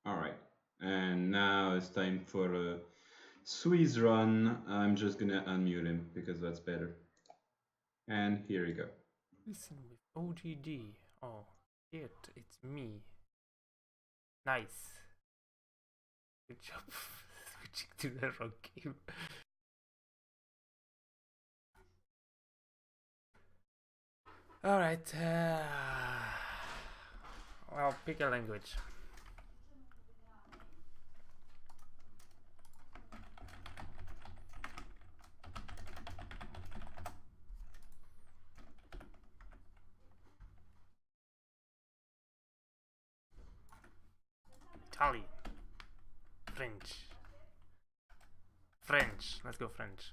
Alright, and now it's time for a Squeeze run. I'm just gonna unmute him because that's better. And here we go. Listen with OGD. Oh, it's me. Nice. Good job switching to the wrong game. Alright. Well, pick a language. Italian. French. French. Let's go French.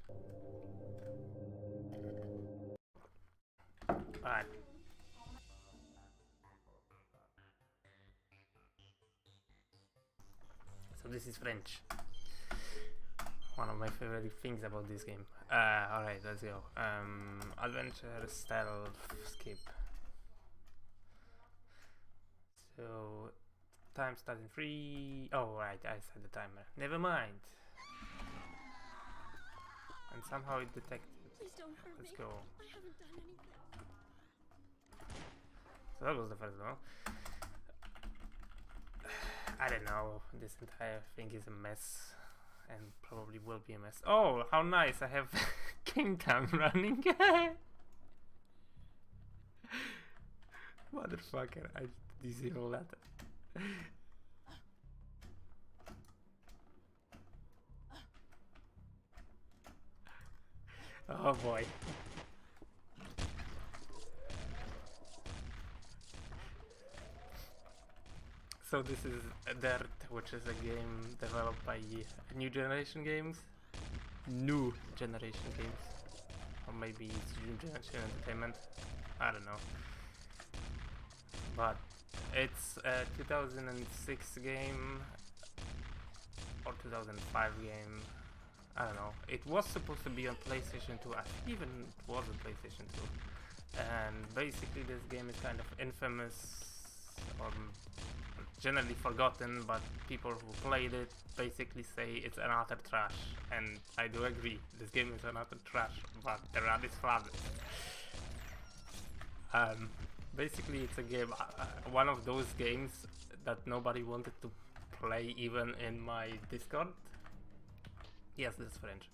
Alright. So this is French. One of my favorite things about this game. Alright, let's go. Adventure, stealth, skip. So, time starting 3. Oh, right, I set the timer. Never mind. And somehow it detected. Please don't hurt Let's me. go. I haven't done anything. So that was the first one. I don't know. This entire thing is a mess. And probably will be a mess. Oh, how nice. I have Game Cam running. Motherfucker. I disable that. Oh boy. So this is D.I.R.T, which is a game developed by New Generation Games. New Generation Games. Or maybe it's New Generation Entertainment. I don't know. But it's a 2006 game or 2005 game. I don't know. It was supposed to be on PlayStation 2. I think even it was on PlayStation 2. And basically this game is kind of infamous or generally forgotten, but people who played it basically say it's an utter trash. And I do agree. This game is an utter trash, but the run is fun. Basically it's a game, one of those games that nobody wanted to play even in my Discord. Yes, that's French.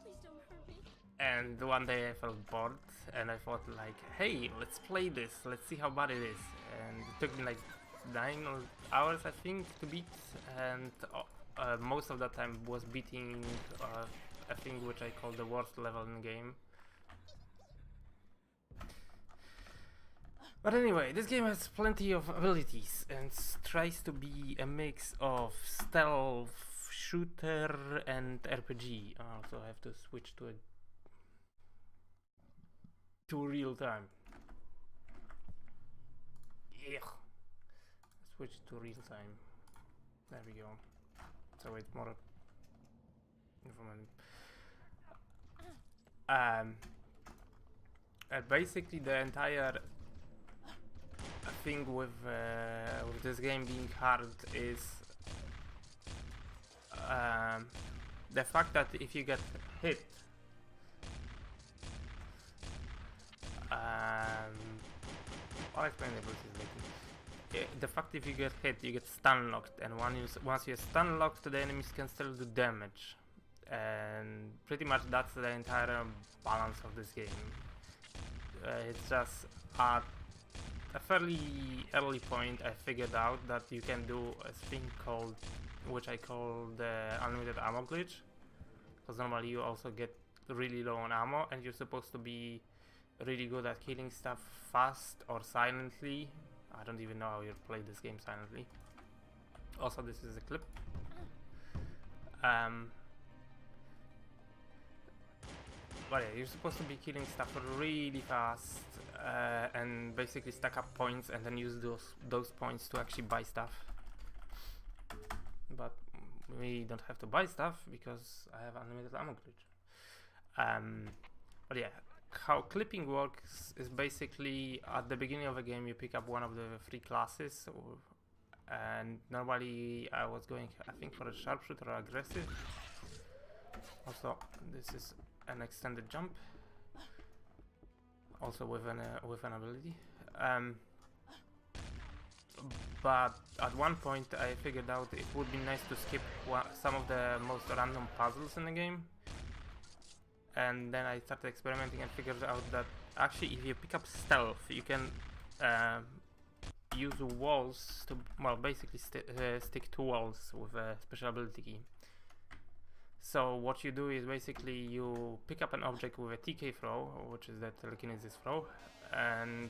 Please don't hurt me. And one day I felt bored and I thought like, hey, let's play this, let's see how bad it is. And it took me like 9 hours I think to beat, and most of that time was beating a thing which I call the worst level in the game. But anyway, this game has plenty of abilities and tries to be a mix of stealth, shooter and RPG. Also I have to switch to real time. Yeah. Switch to real time. There we go. So it's more informative. Basically the entire thing with this game being hard is the fact that if you get hit, I'll explain the abilities later. The fact if you get hit, you get stun locked, and once you're stun locked, the enemies can still do damage, and pretty much that's the entire balance of this game. It's just at a fairly early point I figured out that you can do a thing called, which I call the unlimited ammo glitch, because normally you also get really low on ammo and you're supposed to be really good at killing stuff fast or silently. I don't even know how you play this game silently. Also, this is a clip. But yeah, you're supposed to be killing stuff really fast and basically stack up points and then use those points to actually buy stuff. But we don't have to buy stuff because I have unlimited ammo glitch. But yeah, how clipping works is basically at the beginning of a game you pick up one of the three classes, and normally I was going, I think, for a sharpshooter or aggressive. Also, this is an extended jump, also with an ability. But at one point I figured out it would be nice to skip some of the most random puzzles in the game. And then I started experimenting and figured out that actually if you pick up stealth, you can use walls to, well, basically stick to walls with a special ability key. So what you do is basically you pick up an object with a TK throw, which is the telekinesis throw, and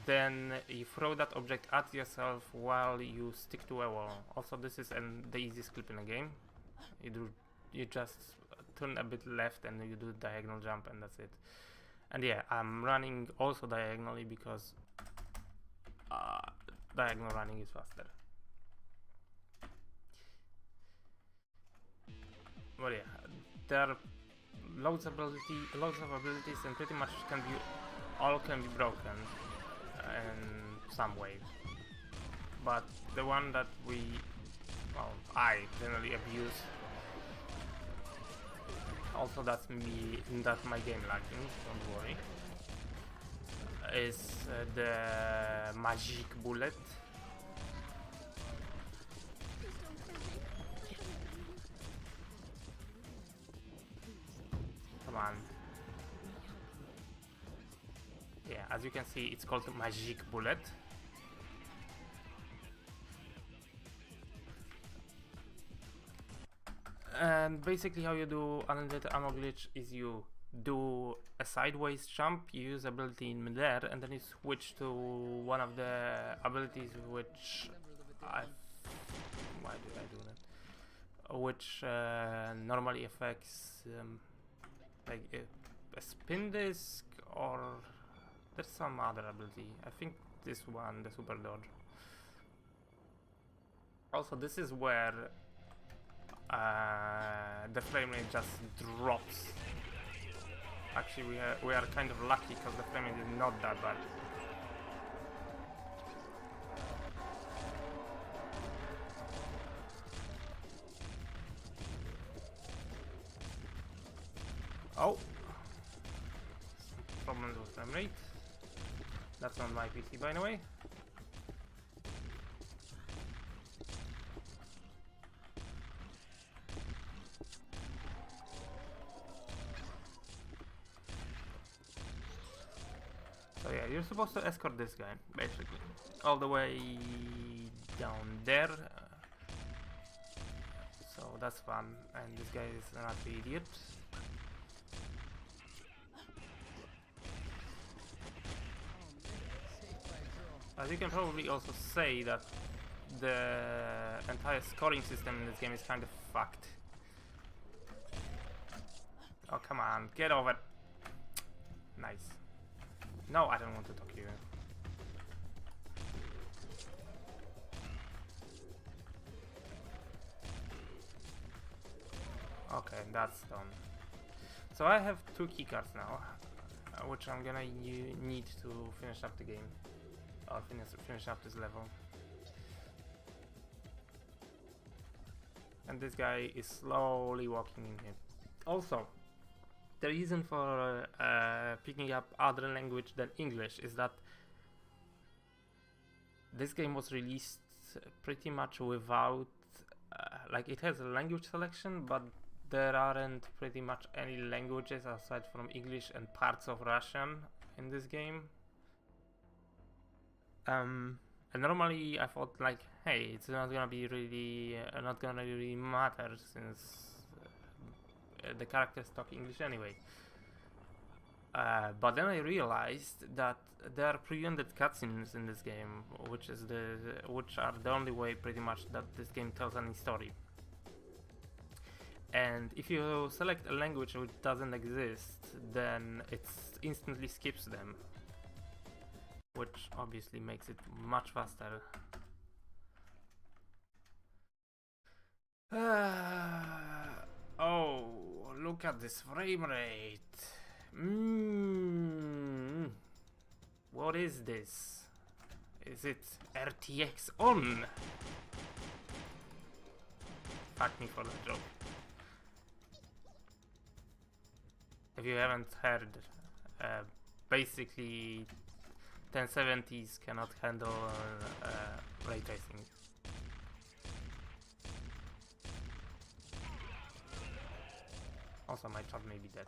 then you throw that object at yourself while you stick to a wall. Also, this is the easiest clip in the game. You just turn a bit left and you do diagonal jump, and that's it. And yeah, I'm running also diagonally because diagonal running is faster. But yeah, there are loads of abilities, and pretty much all can be broken in some way. But the one that I generally abuse, also that's my game lagging, don't worry, is the magic bullet. Come on. Yeah, as you can see, it's called magic bullet. And basically how you do unlimited ammo glitch is you do a sideways jump, you use ability in midair, and then you switch to one of the abilities which why did I do that? Which normally affects like a spin disc, or there's some other ability. I think this one, the super dodge. Also, this is where the frame rate just drops. Actually, we are kind of lucky because the frame rate is not that bad. Oh, problems with frame rate. That's not my PC, by the way. So yeah, you're supposed to escort this guy, basically, all the way down there. So that's fun, and this guy is not the idiot. As you can probably also say that the entire scoring system in this game is kind of fucked. Oh, come on, get over. Nice. No, I don't want to talk to you. Okay, that's done. So I have 2 keycards now, which I'm gonna need to finish up the game. Or finish up this level. And this guy is slowly walking in here. Also, the reason for picking up other language than English is that this game was released pretty much without, like, it has a language selection, but there aren't pretty much any languages aside from English and parts of Russian in this game. And normally I thought, like, hey, it's not gonna be really matter since the characters talk English anyway. But then I realized that there are pre-rendered cutscenes in this game, which are the only way pretty much that this game tells any story. And if you select a language which doesn't exist, then it instantly skips them, which obviously makes it much faster. Oh, look at this frame rate. What is this? Is it RTX on? Fuck me for that joke. If you haven't heard, basically 1070s cannot handle ray tracing. Also, my shot may be dead.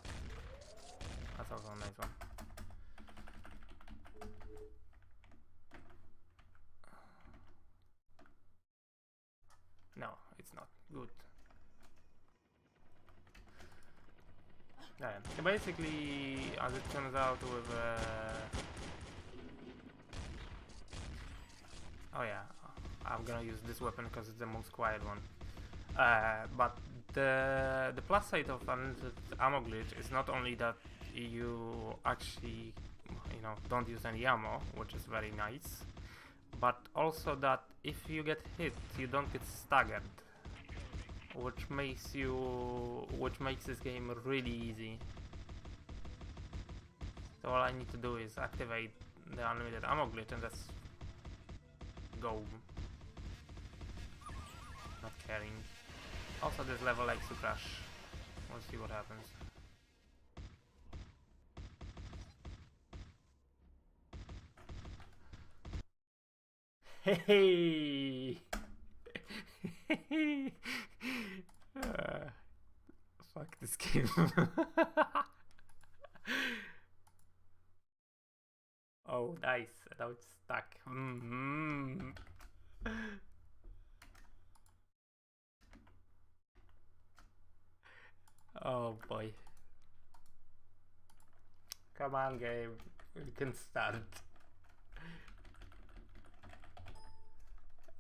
That's also a nice one. No, it's not. Good. Yeah, basically, as it turns out with... oh yeah, I'm gonna use this weapon because it's the most quiet one. But the plus side of unlimited ammo glitch is not only that you actually, you know, don't use any ammo, which is very nice, but also that if you get hit, you don't get staggered, which makes this game really easy. So all I need to do is activate the unlimited ammo glitch and just go. Not caring. Also, this level likes to crash. We'll see what happens. Hey! Fuck this game. Oh, nice. Now it's stuck. Oh boy. Come on, game. We can start.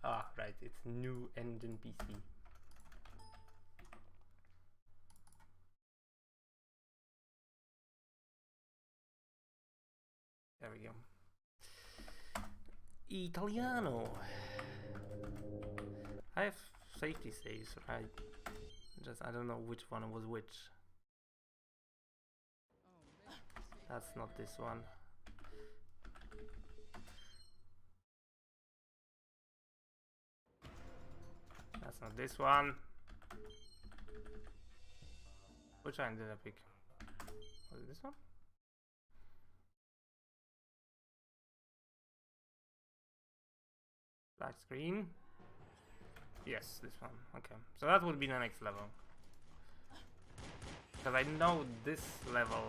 Ah, right. It's new engine PC. There we go. Italiano. I have safety saves, right? I don't know which one was which. That's not this one. That's not this one. Which one did I pick? Was it this one? Black screen. Yes, this one. Okay, so that would be the next level. Because I know this level,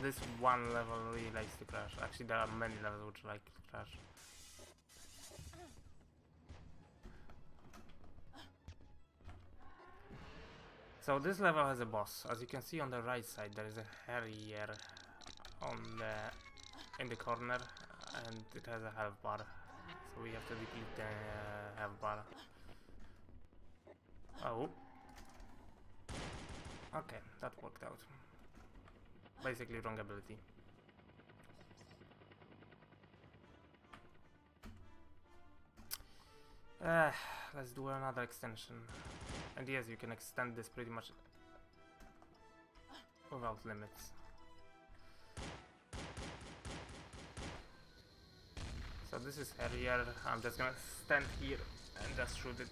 this one level really likes to crash. Actually, there are many levels which like to crash. So this level has a boss. As you can see on the right side, there is a Harrier in the corner, and it has a health bar. So we have to deplete the health bar. Oh. Okay, that worked out. Basically wrong ability. Let's do another extension. And yes, you can extend this pretty much without limits. So this is Harrier. I'm just gonna stand here and just shoot it.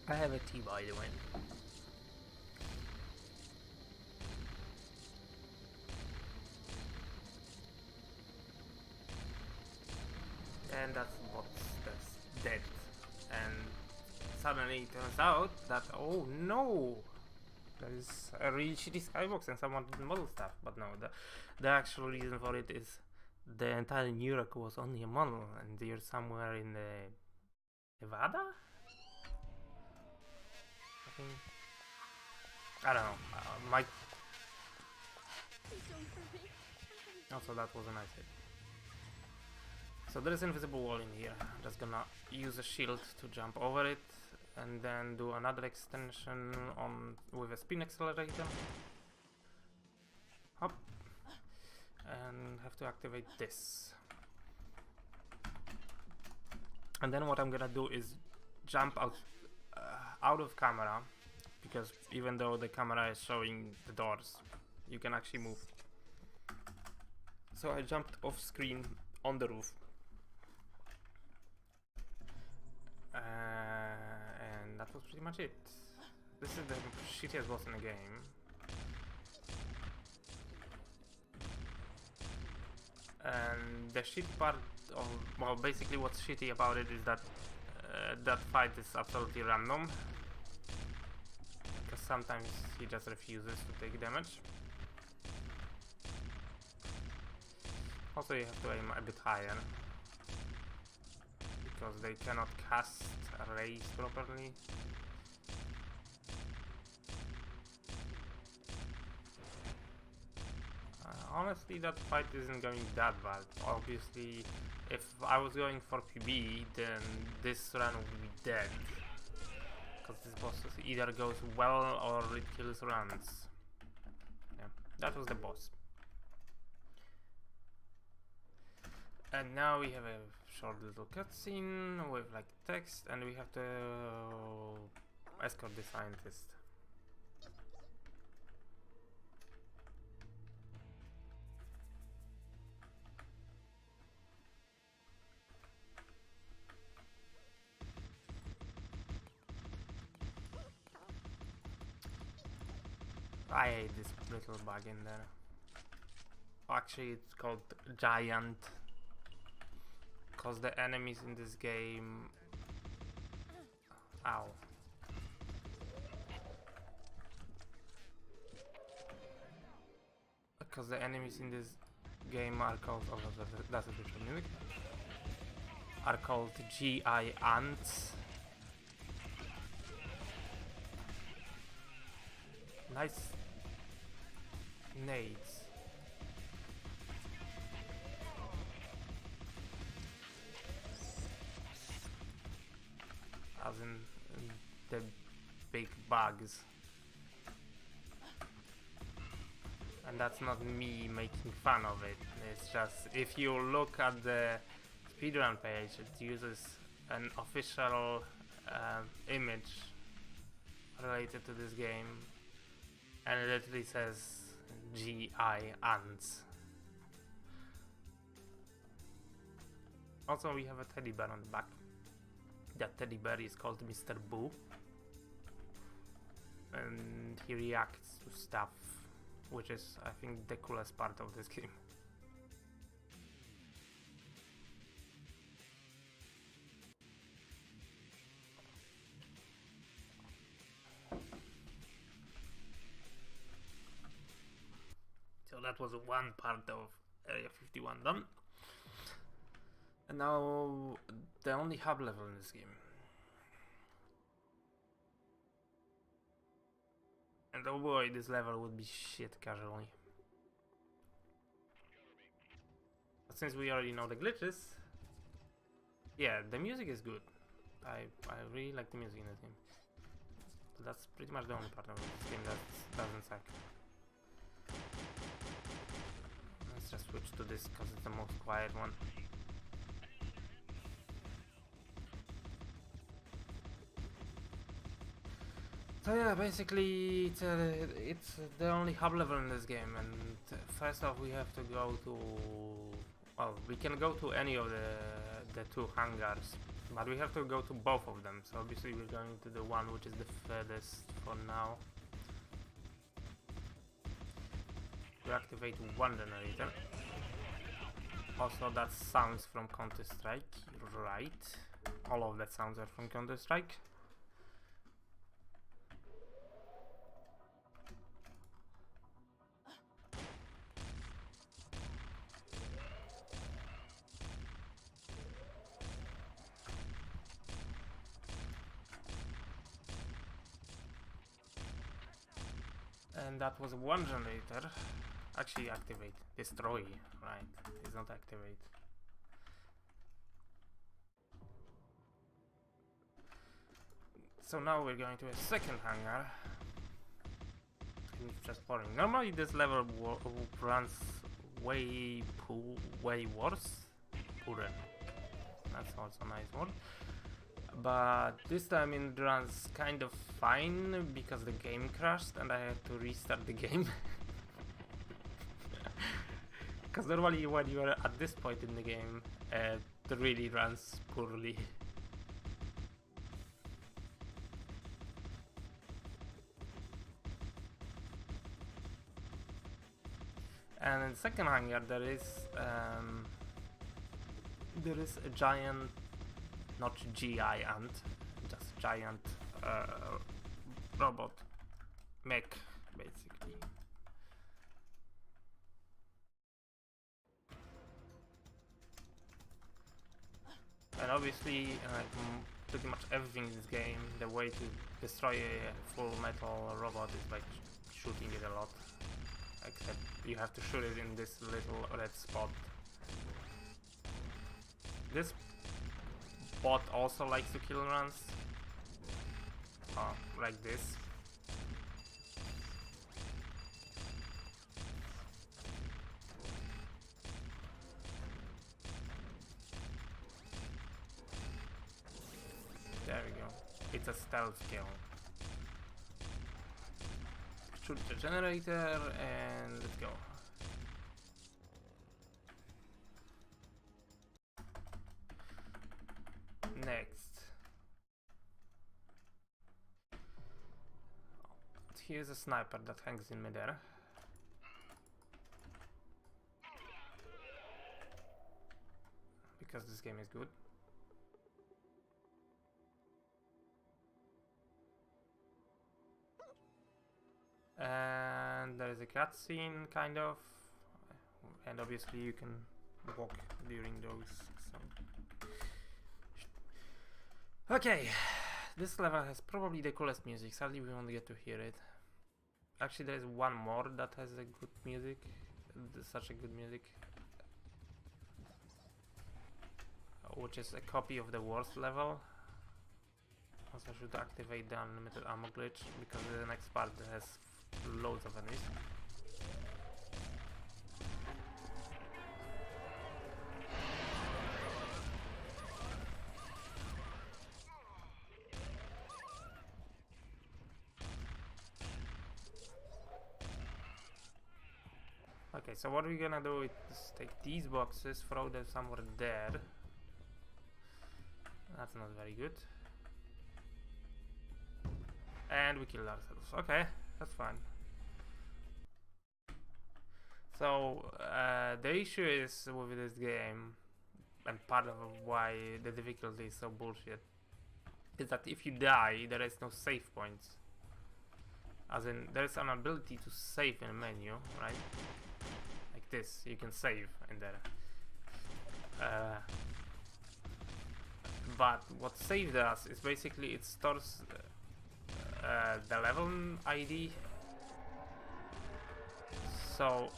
I have a T, by the way. And that's dead. And suddenly it turns out that, oh no! There is a really shitty skybox and someone did model stuff. But no, the actual reason for it is the entire New York was only a model and you're somewhere in Nevada? I don't know. Please don't hurt me. Also, that was a nice hit. So there is an invisible wall in here. I'm just gonna use a shield to jump over it, and then do another extension with a spin accelerator. Hop, and have to activate this. And then what I'm gonna do is jump out of camera because even though the camera is showing the doors, you can actually move. So I jumped off screen on the roof. And that was pretty much it. This is the shittiest boss in the game. And the shitty part of, well, basically what's shitty about it is that that fight is absolutely random. Because sometimes he just refuses to take damage. Also you have to aim a bit higher. Because they cannot cast rays properly. Honestly, that fight isn't going that bad. Obviously, if I was going for PB, then this run would be dead. Because this boss either goes well or it kills runs. Yeah, that was the boss. And now we have a short little cutscene with like text, and we have to escort the scientist. I hate this little bug in there. Actually, it's called Giant. Because the enemies in this game... Ow. Because the enemies in this game are called... Oh, that's a different music. Are called G.I.R.Ts. Nice nades. As in the big bugs. And that's not me making fun of it. It's just, if you look at the speedrun page, it uses an official image related to this game. And it literally says G.I.R.Ts. Also, we have a teddy bear on the back. That teddy bear is called Mr. Boo. And he reacts to stuff, which is, I think, the coolest part of this game. So that was one part of Area 51 done. And now the only hub level in this game. And oh boy, this level would be shit casually. But since we already know the glitches, yeah, the music is good. I really like the music in this game. So that's pretty much the only part of this game that doesn't suck. Let's just switch to this because it's the most quiet one. So yeah, basically it's the only hub level in this game, and first off we have to go to, well, we can go to any of the two hangars, but we have to go to both of them. So obviously we're going to the one which is the furthest for now. We activate one generator. Also, that sounds from Counter-Strike, right? All of that sounds are from Counter-Strike. And that was one generator. Actually activate. Destroy. Right. It's not activate. So now we're going to a second hangar. And it's just boring. Normally this level runs way worse. Poorer. That's also a nice word. But this time it runs kind of fine because the game crashed and I had to restart the game. Because normally when you are at this point in the game, it really runs poorly. And in the second hangar there is a giant, not giant, just giant robot mech basically. And obviously pretty much everything in this game, the way to destroy a full metal robot is by shooting it a lot. Except you have to shoot it in this little red spot. This bot also likes to kill runs. Like this. There we go. It's a stealth kill. Shoot the generator and let's go. Next. Here's a sniper that hangs in midair. Because this game is good. And there is a cutscene, kind of, and obviously you can walk during those. So. Okay, this level has probably the coolest music. Sadly, we won't get to hear it. Actually, there is one more that has a good music, such a good music, which is a copy of the worst level. Also, I should activate the unlimited ammo glitch because the next part has loads of enemies. Okay, so what we're gonna do is take these boxes, throw them somewhere there. That's not very good. And we kill ourselves. Okay, that's fine. So the issue is with this game, and part of why the difficulty is so bullshit, is that if you die, there is no save points. As in, there is an ability to save in a menu, right? Like this, you can save in there. But what save does is basically it stores the level ID. So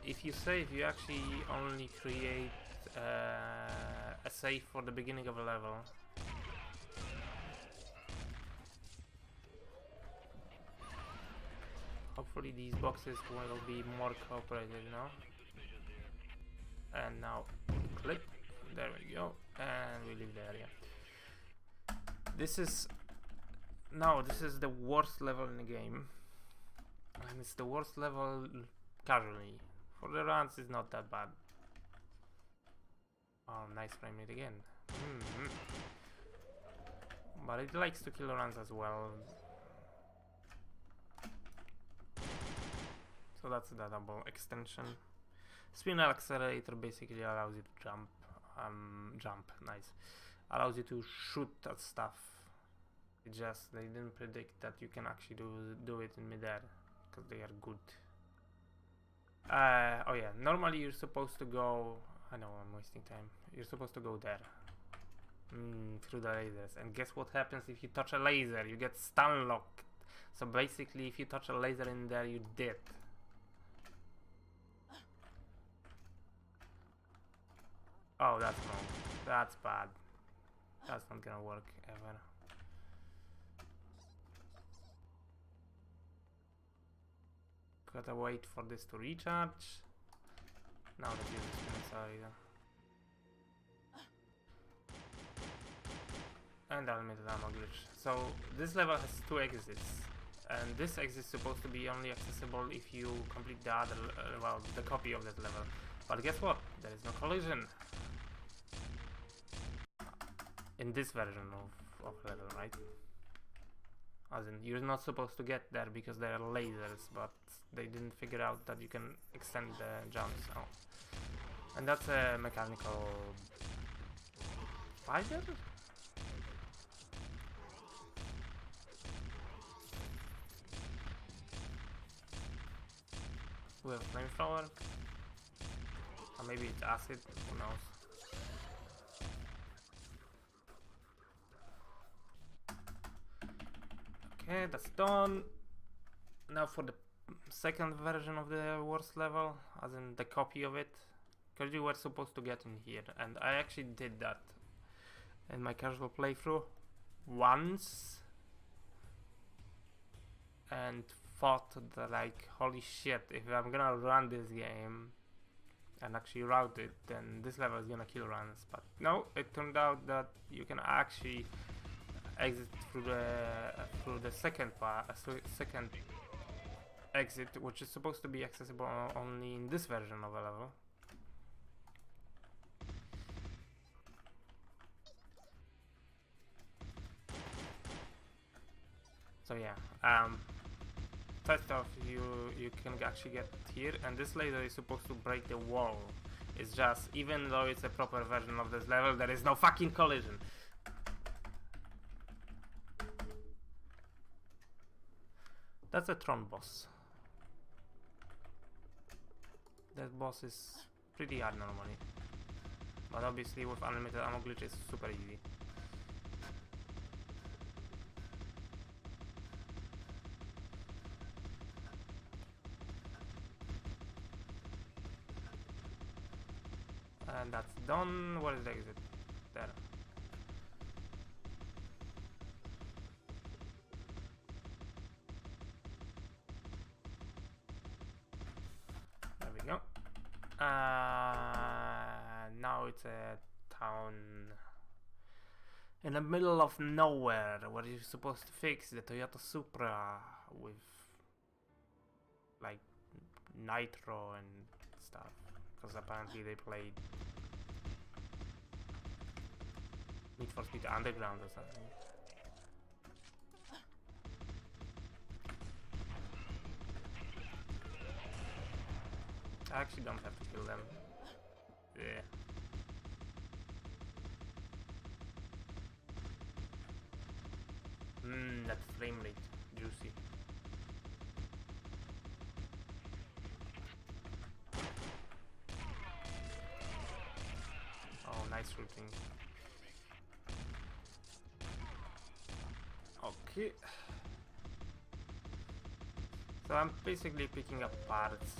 if you save, you actually only create a save for the beginning of a level. Hopefully these boxes will be more cooperative now. And now click. There we go. And we leave the area. This is the worst level in the game. And it's the worst level casually. For the runs it's not that bad. Oh, nice frame rate again. But it likes to kill runs as well. So that's the double extension. Spin accelerator basically allows you to jump. Nice. Allows you to shoot at stuff. It just, they didn't predict that you can actually do it in midair, because they are good. Oh yeah, normally you're supposed to go, I know I'm wasting time, you're supposed to go there. Through the lasers, and guess what happens if you touch a laser? You get stun locked. So basically if you touch a laser in there, you're dead. Oh, that's wrong. That's bad. That's not gonna work ever. Gotta wait for this to recharge. Now let's use the spin accelerator. And unlimited ammo glitch. So this level has two exits, and this exit is supposed to be only accessible if you complete the other, well, the copy of that level. But guess what? There is no collision in this version of level, right? As in, you're not supposed to get there because there are lasers, but they didn't figure out that you can extend the jumps. Oh. And that's a mechanical spider? We have a flamethrower. Or maybe it's acid, who knows. Okay, that's done. Now for the second version of the worst level, as in the copy of it. Because you were supposed to get in here, and I actually did that in my casual playthrough once. And thought that, like, holy shit, if I'm gonna run this game and actually route it, then this level is gonna kill runs. But no, it turned out that you can actually exit through the second second exit, which is supposed to be accessible only in this version of a level. So yeah, first off, you can actually get here, and this laser is supposed to break the wall. It's just, even though it's a proper version of this level, there is no fucking collision. That's a Tron boss. That boss is pretty hard normally, but obviously with unlimited ammo glitch it's super easy. And that's done. Where is the exit? There. There we go. Now it's a town in the middle of nowhere where you're supposed to fix the Toyota Supra with like nitro and stuff, because apparently they played Need for Speed Underground or something. I actually don't have to kill them. Yeah. That frame rate, juicy. Oh, nice shooting. Okay. So I'm basically picking up parts.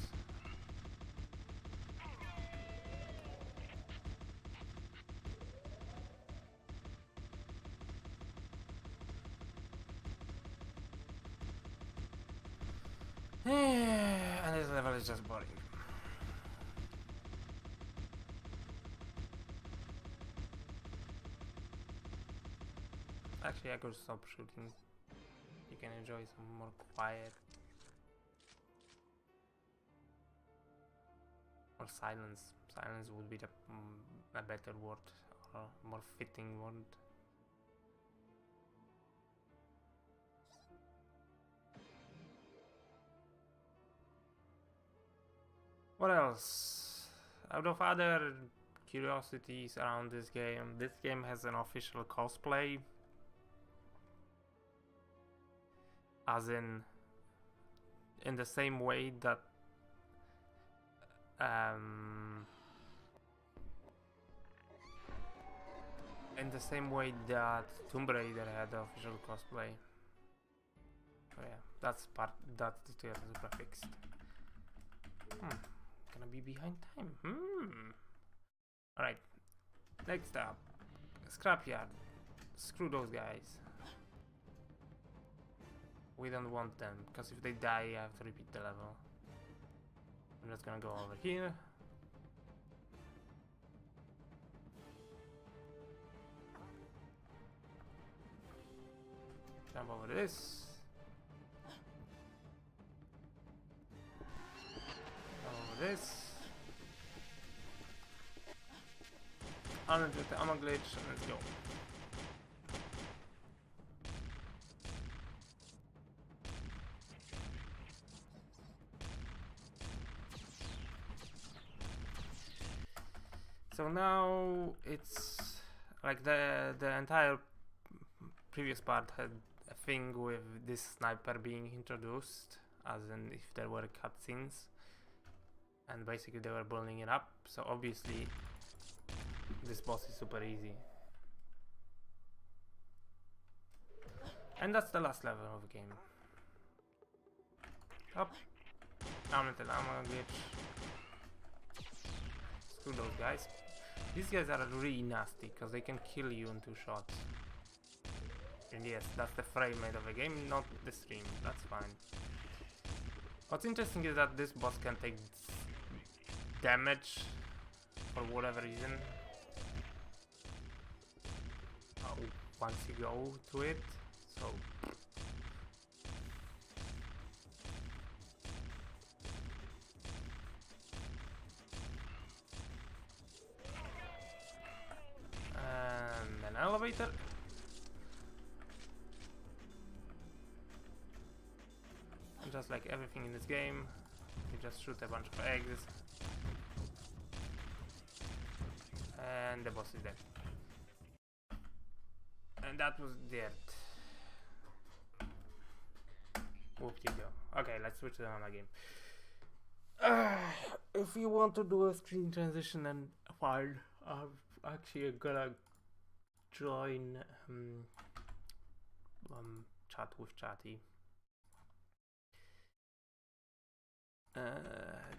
And this level is just boring. Actually, I could stop shooting. You can enjoy some more quiet. Or silence. Silence would be a better word, or more fitting word. What else? Out of other curiosities around this game has an official cosplay. As in the same way that Tomb Raider had the official cosplay. Oh yeah, that's the Toyota Supra fixed. Gonna be behind time. Alright. Next up. Scrapyard. Screw those guys. We don't want them, because if they die I have to repeat the level. I'm just gonna go over here. Jump over this. Over this. 100 with the ammo glitch, and let's go. So now it's like the entire previous part had a thing with this sniper being introduced, as in if there were cutscenes, and basically they were building it up. So obviously this boss is super easy, and that's the last level of the game. Up, down until ammo glitch. Screw those guys. These guys are really nasty because they can kill you in 2 shots. And yes, that's the frame rate of the game, not the stream. That's fine. What's interesting is that this boss can take damage for whatever reason. Once you go to it, so. And an elevator. And just like everything in this game, you just shoot a bunch of eggs. And the boss is dead. And that was D.I.R.T. Whoop-de-do. Okay, let's switch to another game. If you want to do a screen transition, then fine. I'm actually gonna join chat with Chatty.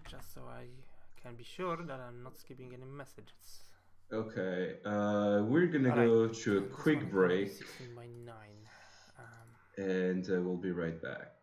Just so I can be sure that I'm not skipping any messages. Okay, we're gonna go to a quick break, by 9. and we'll be right back.